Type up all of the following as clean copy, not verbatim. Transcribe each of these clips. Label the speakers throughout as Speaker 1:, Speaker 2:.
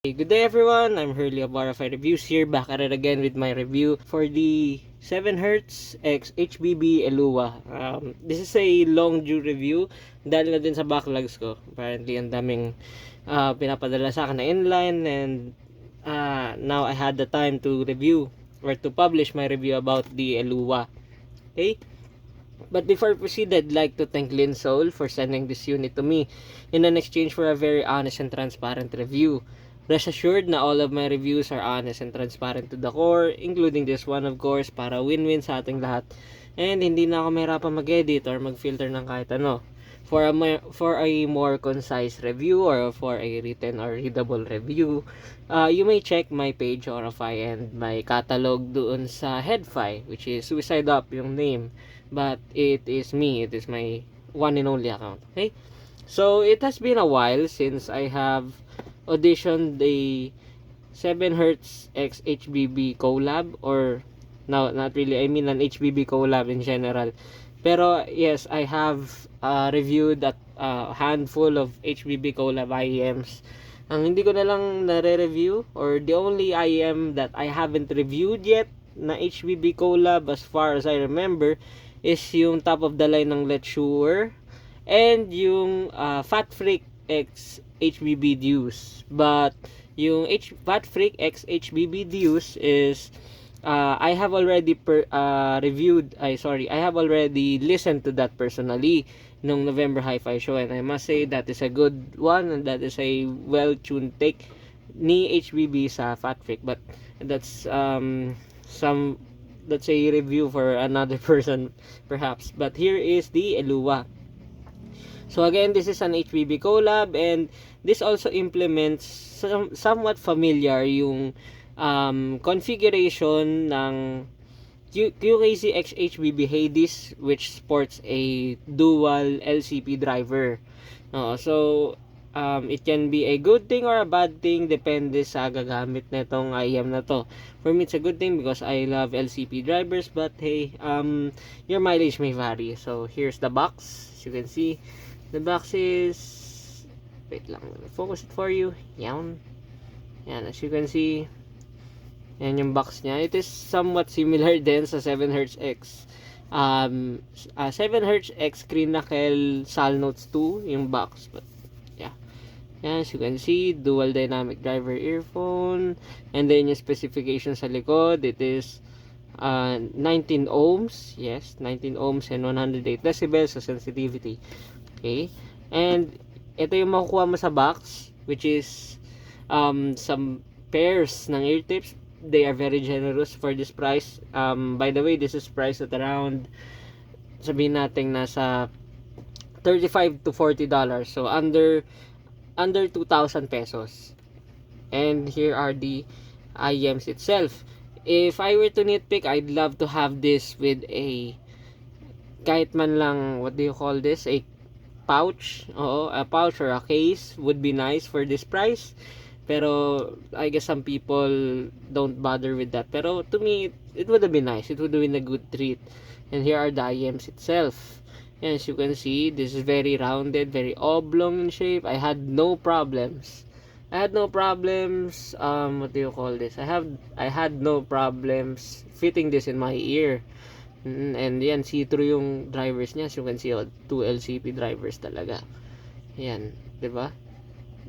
Speaker 1: Good day everyone, I'm Hurley of Barafy Reviews here, back at it again with my review for the 7Hz X HBB Eluwa. This is a long due review dahil na din sa backlogs ko. Apparently ang daming pinapadala sa akin na inline, and now I had the time to review or to publish my review about the Eluwa. Okay? But before I proceed, I'd like to thank Linsol for sending this unit to me in an exchange for a very honest and transparent review. Rest assured na all of my reviews are honest and transparent to the core, including this one of course, para win-win sa ating lahat. And hindi na ako mahirapan mag-edit or mag-filter ng kahit ano. For a more concise review or for a written or readable review, you may check my page Orify and my catalog doon sa Headfi, which is Suicide Up yung name. But it is me, it is my one and only account. Okay? So it has been a while since I have auditioned the 7Hz X HBB collab, or no, not really, I mean an HBB collab in general. Pero yes, I have reviewed a handful of HBB collab IEMs. Ang hindi ko na lang nare-review, or the only IEM that I haven't reviewed yet na HBB collab as far as I remember, is yung top of the line ng Let's Sure and yung Fat Freak X HBB Deuce. But yung Fat Freak X HBB Deuce is I have already I have already listened to that personally nung November Hi-Fi show, and I must say that is a good one, and that is a well-tuned take ni HBB sa Fat Freak. But that's that's a review for another person perhaps. But here is the Eluwa. So again, this is an HBB collab, and this also implements somewhat familiar yung configuration ng QKZ X HBB Hades, which sports a dual LCP driver. So it can be a good thing or a bad thing, depende sa gagamit netong IEM na to. For me, it's a good thing because I love LCP drivers, but hey, your mileage may vary. So here's the box. As you can see, the box is, wait lang, focus it for you. Yan, as you can see, yan yung box niya. It is somewhat similar din sa 7Hz X 7Hz X Screen Knuckle Sal Notes 2 yung box. But yeah, as you can see, dual dynamic driver earphone, and then yung specification sa likod, it is 19 ohms. Yes, 19 ohms and 108 decibels sa sensitivity. Okay, and ito yung makukuha mo sa box, which is some pairs ng ear tips. They are very generous for this price. By the way, this is priced at around, sabihin natin, nasa $35 to $40. So under 2,000 pesos. And here are the IEMs itself. If I were to nitpick, I'd love to have this with a, kahit man lang, what do you call this, a pouch. A pouch or a case would be nice for this price. Pero I guess some people don't bother with that. Pero to me, it would have been nice. It would have been a good treat. And here are the IEMs itself. And as you can see, this is very rounded, very oblong in shape. I had no problems. What do you call this? I had no problems fitting this in my ear. And yan, see-through yung drivers niya. As you can see, two LCP drivers talaga. Yan, 'di ba?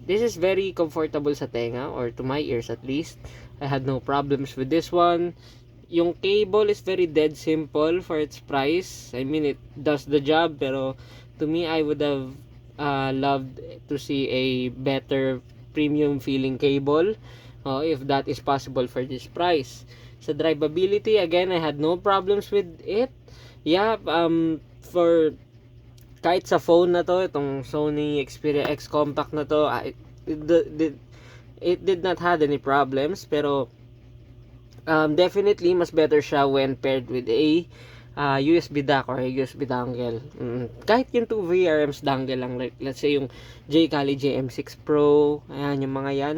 Speaker 1: This is very comfortable sa tenga, or to my ears at least. I had no problems with this one. Yung cable is very dead simple for its price. I mean, it does the job, pero to me, I would have loved to see a better premium feeling cable, if that is possible for this price. Sa drivability, again, I had no problems with it. Yeah, for kahit sa phone na to, itong Sony Xperia X Compact na to, it did not have any problems. Pero definitely mas better siya when paired with a USB dock or a USB dongle. Kahit yung 2 VRMs dongle lang, like let's say yung J-Kali JM6 Pro, ayan yung mga yan,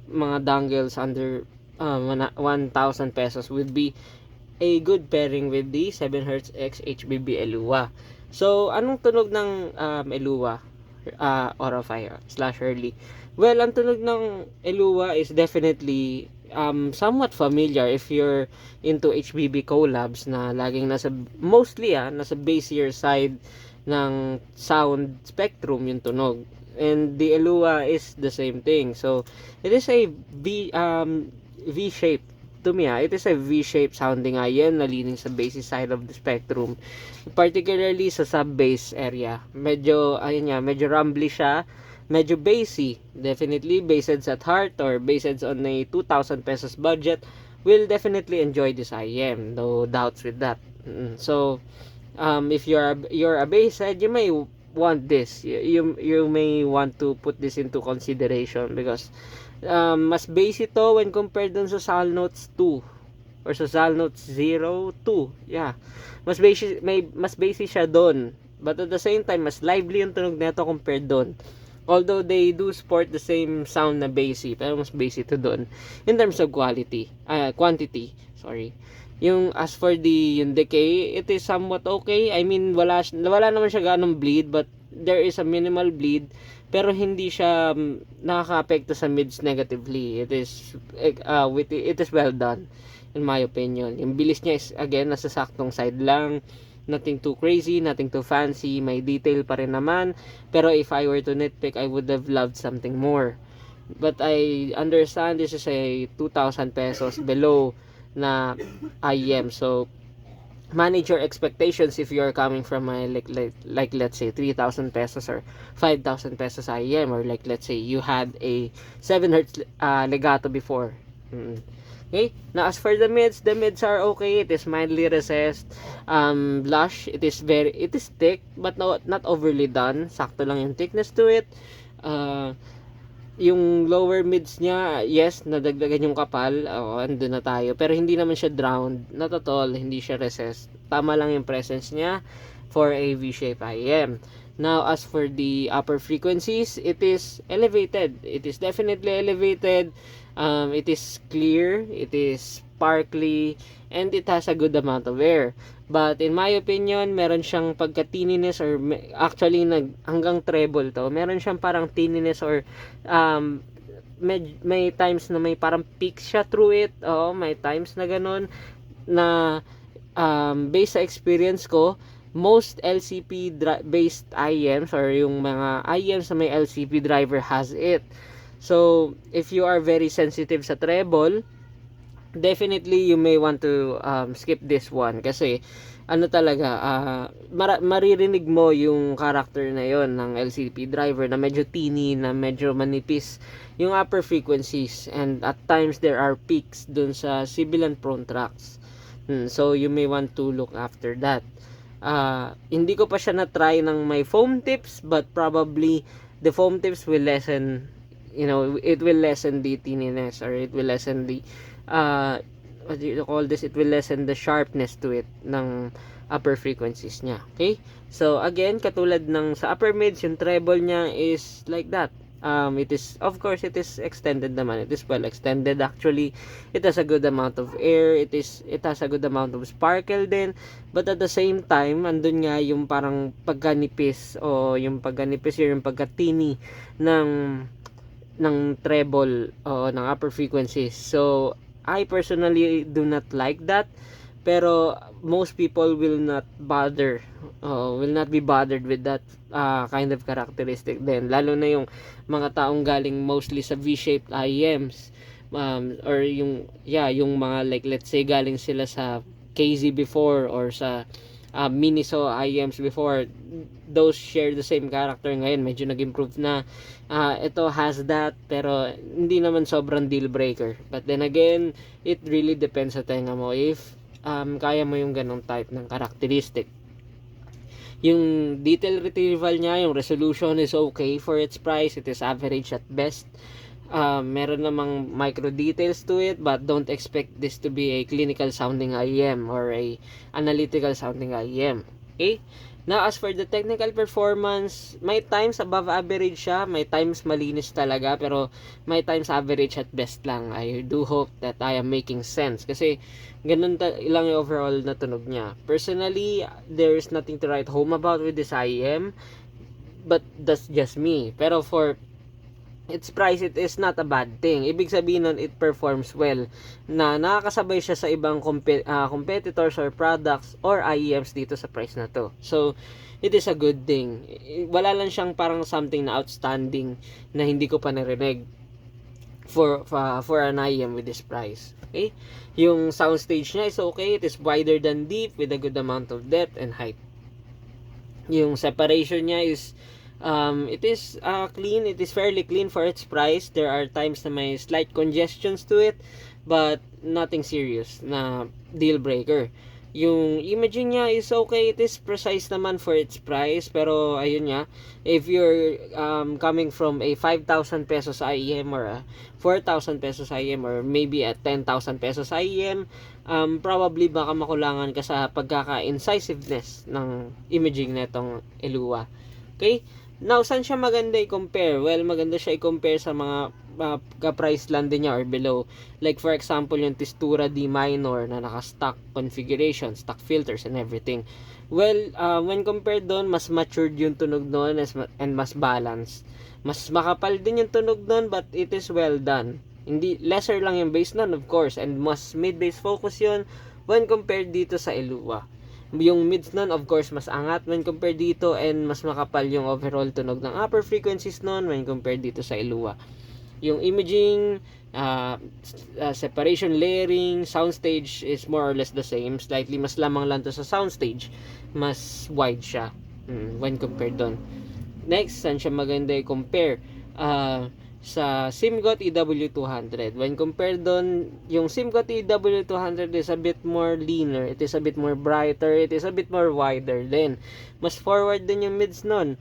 Speaker 1: mga dongles under 1,000 pesos would be a good pairing with the 7Hz X HBB Eluwa. So, anong tunog ng Eluwa? Oro 5 slash early. Well, ang tunog ng Eluwa is definitely somewhat familiar if you're into HBB collabs na laging nasa bassier side ng sound spectrum yung tunog. And the Eluwa is the same thing. So, it is a V-shape. To me, it is a V-shape sounding IM na leaning sa bassy side of the spectrum. Particularly sa sub-bass area. Medyo rumbly siya. Medyo bassy. Definitely, bass heads at heart or bass heads on a 2,000 pesos budget will definitely enjoy this IM. No doubts with that. So, if you're a bass head, you may want this. You may want to put this into consideration because mas bass ito when compared dun sa Salnotes 2 or sa Salnotes 0, 2. Yeah. Mas bassy siya doon. But at the same time, mas lively yung tunog nito compared doon. Although they do sport the same sound na bassy, pero mas bassy ito doon in terms of quantity. As for yung decay, it is somewhat okay. I mean, wala naman siya ganong bleed, but there is a minimal bleed, pero hindi siya nakaka-apekto sa mids negatively. It is well done in my opinion. Yung bilis niya is again nasa saktong side lang. Nothing too crazy, nothing too fancy, may detail pa rin naman. Pero if I were to nitpick, I would have loved something more. But I understand this is a 2,000 pesos below na IM. So manage your expectations if you're coming from a like let's say 3,000 pesos or 5,000 pesos IM, or like let's say you had a 7 hertz legato before. Okay, now as for the mids are okay. It is mildly recessed, lush. It is thick but not overly done. Sakto lang yung thickness to it. Yung lower mids niya, yes, nadagdagan yung kapal. Andun na tayo. Pero hindi naman siya drowned. Not at all. Hindi siya recessed. Tama lang yung presence niya for a V-shape IM. Now, as for the upper frequencies, it is elevated. It is definitely elevated. It is clear. It is sparkly. And it has a good amount of air. But in my opinion, meron siyang pagka-tininess or actually hanggang treble to. Meron siyang parang tininess or may times na may parang peak siya through it. May times na ganun na based sa experience ko, most LCP based IMs or yung mga IMs na may LCP driver has it. So, if you are very sensitive sa treble, definitely you may want to skip this one kasi maririnig mo yung character na yon ng LCP driver na medyo teeny, na medyo manipis yung upper frequencies, and at times there are peaks dun sa sibilant prone tracks. So you may want to look after that. Hindi ko pa siya na-try ng may foam tips, but probably the foam tips will lessen, it will lessen the teeniness, or it will lessen the what do you call this, it will lessen the sharpness to it ng upper frequencies niya. Okay, so again, katulad ng sa upper mids, yung treble niya is like that. It is, of course, it is extended naman. It is well extended actually. It has a good amount of air. It has a good amount of sparkle din. But at the same time, andun nga yung parang pagkanipis yung pagkatini ng treble ng upper frequencies. So I personally do not like that, pero most people will not be bothered with that kind of characteristic din, lalo na yung mga taong galing mostly sa V-shaped IEMs, or yung mga like let's say galing sila sa KZ before or sa Miniso IEMs before. Those share the same character. Ngayon medyo nag-improve na. Ito has that, pero hindi naman sobrang deal breaker. But then again, it really depends sa tenga mo if kaya mo yung ganong type ng characteristic. Yung detail retrieval niya, yung resolution is okay for its price. It is average at best. Meron namang micro details to it, but don't expect this to be a clinical sounding IEM or a analytical sounding IEM. Okay? Now, as for the technical performance, may times above average siya, may times malinis talaga, pero may times average at best lang. I do hope that I am making sense kasi ganun lang yung overall na tunog niya. Personally, there is nothing to write home about with this IEM. but that's just me. Pero for its price, it is not a bad thing. Ibig sabihin nun, it performs well. Na nakakasabay siya sa ibang competitors or products or IEMs dito sa price na to. So, it is a good thing. Wala lang siyang parang something na outstanding na hindi ko pa narinig for an IEM with this price. Okay? Yung soundstage niya is okay. It is wider than deep with a good amount of depth and height. Yung separation niya is it is clean. It is fairly clean for its price. There are times na may slight congestions to it, but nothing serious na deal breaker. Yung imaging niya is okay. It is precise naman for its price. Pero ayun nga, if you're coming from a 5,000 pesos IEM or a 4,000 pesos IEM or maybe a 10,000 pesos IEM, probably baka makulangan ka sa pagkaka-incisiveness ng imaging netong Eluwa. Okay? Now, saan siya maganda i-compare? Well, maganda siya i-compare sa mga ka-price lang din niya or below. Like for example, yung Testura D minor na naka-stock configuration, stock filters and everything. Well, when compared doon, mas matured yung tunog doon and mas balanced. Mas makapal din yung tunog doon, but it is well done. Hindi, lesser lang yung bass nun, of course, and mas mid-bass focus yun when compared dito sa Eluwa. Yung mids nun, of course, mas angat when compared dito, and mas makapal yung overall tunog ng upper frequencies nun when compared dito sa Eluwa. Yung imaging, separation, layering, soundstage is more or less the same. Slightly mas lamang lang to sa soundstage. Mas wide siya when compared doon. Next, saan siya maganda i-compare? Sa SIMGOT EW200. When compared doon, yung SIMGOT EW200 is a bit more leaner, it is a bit more brighter, it is a bit more wider din. Mas forward din yung mids nun.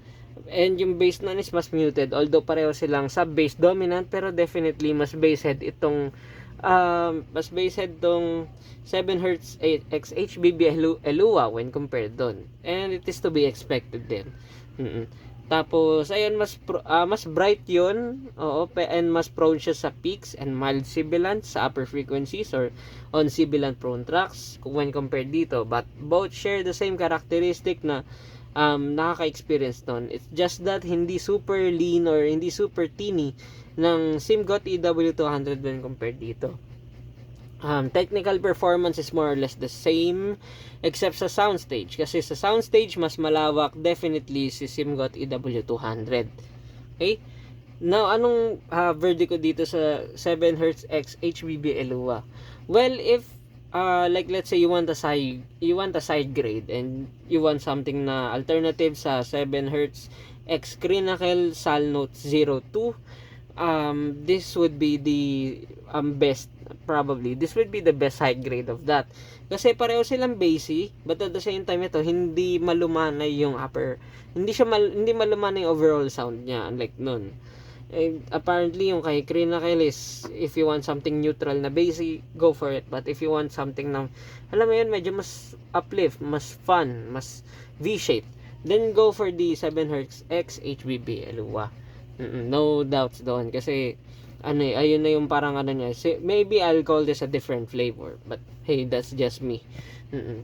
Speaker 1: And yung bass nun is mas muted. Although pareho silang sub-bass dominant, pero definitely mas basshead itong mas basshead tong 7Hz XHBB Eluwa when compared doon. And it is to be expected din. Tapos, ayun, mas bright yun. Oo, and mas prone siya sa peaks and mild sibilant sa upper frequencies or on sibilant prone tracks when compared dito. But both share the same characteristic na nakaka-experience nun. It's just that hindi super lean or hindi super teeny ng SIMGOT EW200 when compared dito. Technical performance is more or less the same except sa soundstage, kasi sa soundstage mas malawak definitely si SIMGOT EW200. Okay? Now, anong verdict ko dito sa 7Hz X HBB Eluwa? Well, if like let's say you want a side grade and you want something na alternative sa 7Hz X Crinacle Salnotes 02, this would be the best, probably this would be the best side grade of that, kasi pareho silang bassy, but at the same time ito hindi malumanay yung upper, hindi malumanay yung overall sound niya, unlike nun. Apparently yung kay Crinacle is, if you want something neutral na bassy, go for it, but if you want something na alam mo yun, medyo mas uplift, mas fun, mas V-shaped, then go for the 7Hz X HBB Eluwa. No doubts doon, kasi ayun na yung parang niya. Maybe I'll call this a different flavor, but hey, that's just me.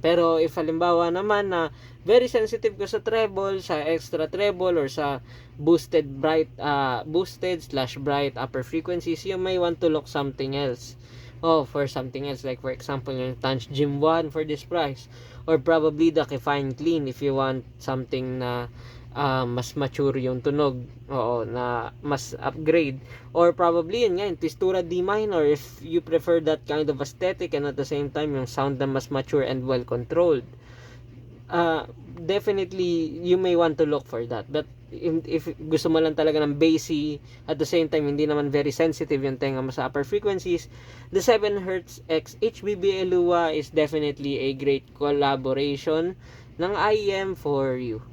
Speaker 1: Pero if halimbawa naman na very sensitive ka sa treble, sa extra treble, or sa boosted bright upper frequencies, you may want to look something else. For something else, like for example yung Tanch Gym 1 for this price, or probably the Fine Clean if you want something na mas mature yung tunog, na mas upgrade, or probably yun nga, yung Testura D minor if you prefer that kind of aesthetic and at the same time yung sound na mas mature and well controlled. Definitely you may want to look for that, but if gusto mo lang talaga ng bassy at the same time hindi naman very sensitive yung tenga mo sa upper frequencies, the 7Hz X HBB Eluwa is definitely a great collaboration ng IEM for you.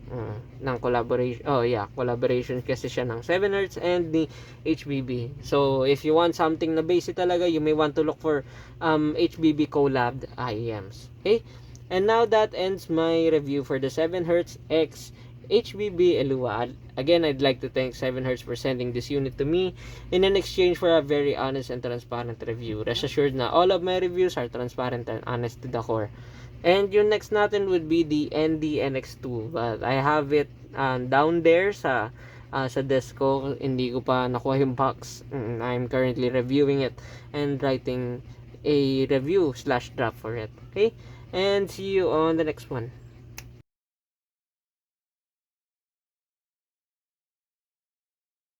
Speaker 1: Ng collaboration. Collaboration kasi siya ng 7Hz and the HBB. So, if you want something na basic talaga, you may want to look for HBB collabed IEMs. Okay? And now that ends my review for the 7Hz X HBB Eluwa. Again, I'd like to thank 7Hz for sending this unit to me in an exchange for a very honest and transparent review. Rest assured na all of my reviews are transparent and honest to the core. And yung next natin would be the ND NX2. But I have it down there sa desk ko. Hindi ko pa nakuha yung box. I'm currently reviewing it and writing a review slash draft for it. Okay? And see you on the next one.